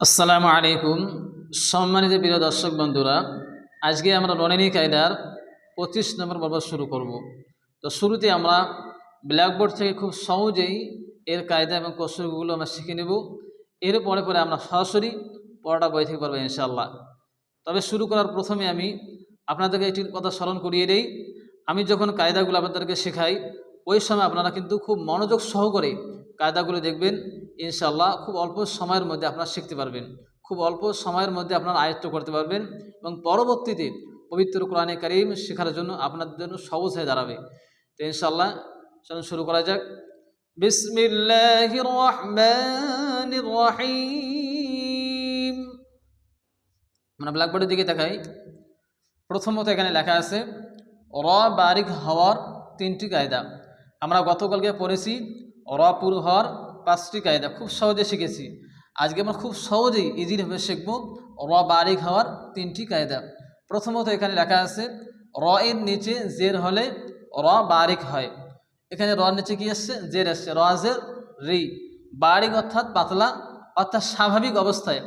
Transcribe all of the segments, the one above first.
আসসালামু আলাইকুম। সম্মানিত প্রিয় দর্শক বন্ধুরা, আজকে আমরা রনেনী কায়দার 25 নম্বর পর্ব শুরু করব। তো শুরুতে আমরা ব্ল্যাকবোর্ড থেকে খুব সহজেই এর কায়দা এবং কৌশলগুলো আমরা শিখে নেব। এর পরে পরে আমরা সরাসরি পড়াটা বই থেকে পারবো ইনশাআল্লাহ। তবে শুরু করার প্রথমে আমি আপনাদেরকে একটি কথা স্মরণ করিয়ে দিই। আমি যখন কায়দাগুলো আপনাদেরকে শেখাই, ওই সময় আপনারা কিন্তু খুব মনোযোগ সহকারে কায়দাগুলো দেখবেন। ইনশাআল্লাহ খুব অল্প সময়ের মধ্যে আপনারা শিখতে পারবেন, খুব অল্প সময়ের মধ্যে আপনারা আয়ত্ত করতে পারবেন এবং পরবর্তীতে পবিত্র কোরআনে কারীম শেখার জন্য আপনাদের জন্য সহজ হয়ে দাঁড়াবে। তো ইনশাআল্লাহ চলুন শুরু করা যাক। বিসমিল্লাহির রহমানির রহিম। আমরা ব্ল্যাকবোর্ডের দিকে তাকাই। প্রথমত এখানে লেখা আছে র বারিক হওয়ার 3টি কায়দা। আমরা গতকালকে পড়েছি র পুরু হওয়ার 5টি কায়দা, খুব সহজে শিখেছি। আজকে আমরা খুব সহজেই ইজিভাবে শিখব র বারিক হওয়ার 3টি কায়দা। প্রথমত এখানে লেখা আছে র এর নিচে জের হলে র বারিক হয়। এখানে র নিচে কি আসছে? জের আসছে। র জের রি। বারিক অর্থাৎ পাতলা, অর্থাৎ স্বাভাবিক অবস্থায়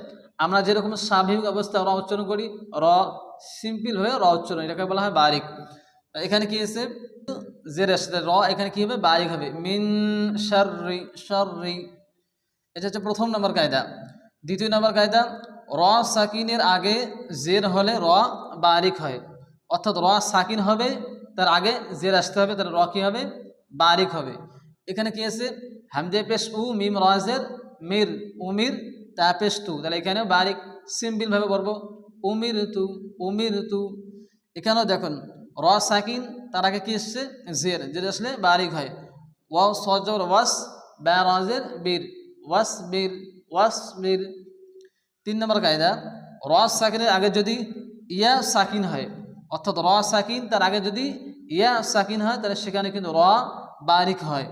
আমরা যেরকম স্বাভাবিক অবস্থায় র উচ্চারণ করি, র সিম্পল হয়ে র উচ্চারণ, এটাকে বলা হয় বারিক। এখানে কি আছে? জের আসছে, র এখানে কি হবে? বারিক হবে। মিন শাররি, শাররি। এটা হচ্ছে প্রথম নম্বর কায়দা। দ্বিতীয় নম্বর কায়দা, র সাকিনের আগে জের হলে র বারিক হয়, অর্থাৎ র সাকিন হবে, তার আগে জের আসতে হবে, তার র কি হবে? বারিক হবে। এখানে কি আছে? হামজে পেশ উ, মিম রাজের মির, উমির তা পেশ তু, তাহলে এখানে বারিক সিম্পলভাবে পড়বো উমির তু, উমির তু। এখানেও দেখুন র সাকিন, তার আগে কি এসছে? জের, জের আসলে বারিক হয়। ওয়াও সজর ওয়াস, ব্যা রাজের বীর, ওয়াস বীর, ওয়াস বীর। 3 নম্বর কায়দা, র সাকিনের আগে যদি ইয়া সাকিন হয়, অর্থাৎ র সাকিন তার আগে যদি ইয়া সাকিন হয়, তাহলে সেখানে কিন্তু র বারিক হয়।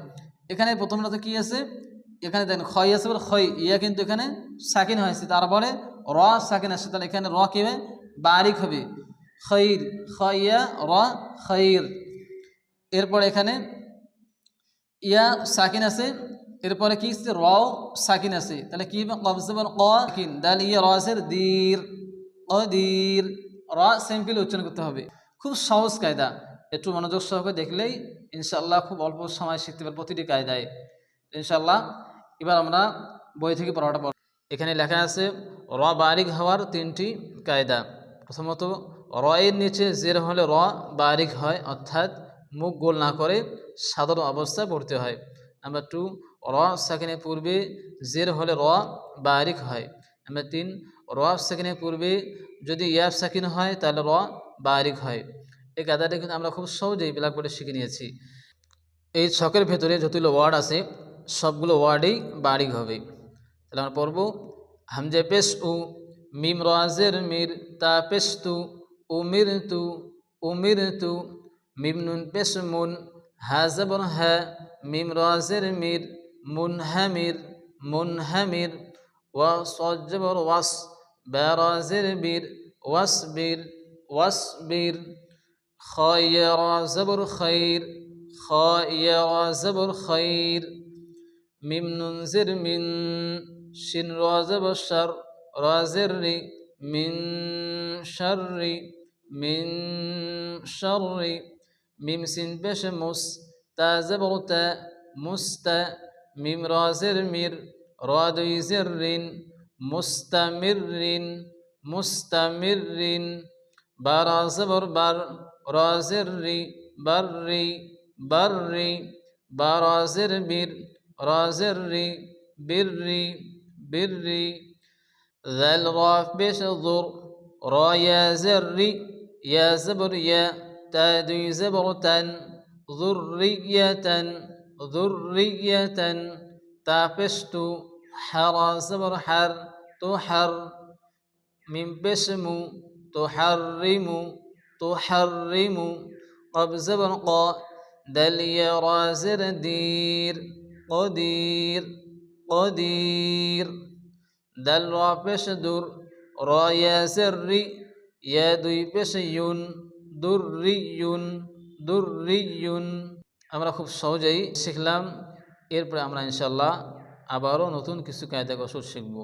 এখানে প্রথমত কি আছে? এখানে দেখেন খয় আছে, বলে খয়, ইয়া কিন্তু এখানে সাকিন হয়েছে, তারপরে র সাকিন আসছে, তাহলে এখানে র কি হবে? বারিক হবে। খৈর, খয়া র খৈর। এরপরে এখানে ইয়া সাকিন আছে, এরপরে কি আছে? র সাকিন আছে, তাহলে কি হবে? কবজবর ক কিন, দাল ইয়া রাসের দীর, অদীর। র সিম্পল উচ্চারণ করতে হবে। খুব সহজ কায়দা, একটু মনোযোগ সহকারে দেখলেই ইনশাআল্লাহ খুব অল্প সময় শিখতে পারবে প্রতিটি কায়দায় ইনশাআল্লাহ। এবার আমরা বই থেকে পড়াটা পড়ব। এখানে লেখা আছে র বারিক হওয়ার 3টি কায়দা। প্রথমত র এর নিচে জের হলে র বারিক হয়, অর্থাৎ মুখ গোল না করে সাধারণ অবস্থায় পড়তে হয়। নাম্বার 2, র সাকিনের পূর্বে জের হলে র বারিক হয়। নাম্বার 3, র সাকিনের পূর্বে যদি ইয়াব সাকিন হয় তাহলে র বারিক হয়। এই কায়দাটা কিন্তু আমরা খুব সহজেই ব্ল্যাকবোর্ডে শিখে নিয়েছি। এই ছকের ভেতরে যতগুলো ওয়ার্ড আছে সবগুলো ওয়ার্ডেই বারিক হবে। তাহলে আমরা পড়ব হামজে পেশ উ, মিম রাজের মির, তা পেশ তু, উমির তু, উমির তু। মিম নুন পেশ মুন, হা জবর হা, মিম রাজের মির, মুনহামির, মুনহামির। ওয়া সদ জবর ওয়াস, বা রাজের বীর, ওয়াসবির, ওয়াসবির। খয়া রা জবর খৈর, খয়া রা জবর খৈর। মিম নুন জের মিন, শিন রা জবর শার, রা জের রি, মিন শাররি, মিন শাররি। মিম সিন পেশ মুস, তা জবর তা, মুস্তা। মিম রা জের মির, রা দুই জের রিন, মুস্তামিরিন, মুস্তামিরিন। বা রা জবর বার, রা জের রি, বাররি, বাররি। বা রা জের বীর, রা জের রি, বিররি, বিররি। ذل را পেশ যুর, রা ইয়া জের রি, ইয়া জবর ইয়া, তা দুই জবর তান, যুররিয়াতান, যুররিয়াতান। তা পেশ তু, হা রা জবর হার, তুহার। মিম পেশ মু, তুহাররিমু, তুহাররিমু। কব জবর ক, দাল ইয়া রা জের দীর, কদির, কদির। দাল রা পেশ দুর, রা ইয়া জের রি, ইয়া দুই পেশ ইউন, দুররিয়ুন, দুররিয়ুন। আমরা খুব সহজেই শিখলাম। এরপরে আমরা ইনশাআল্লাহ আবারও নতুন কিছু কায়দা কৌশল শিখব।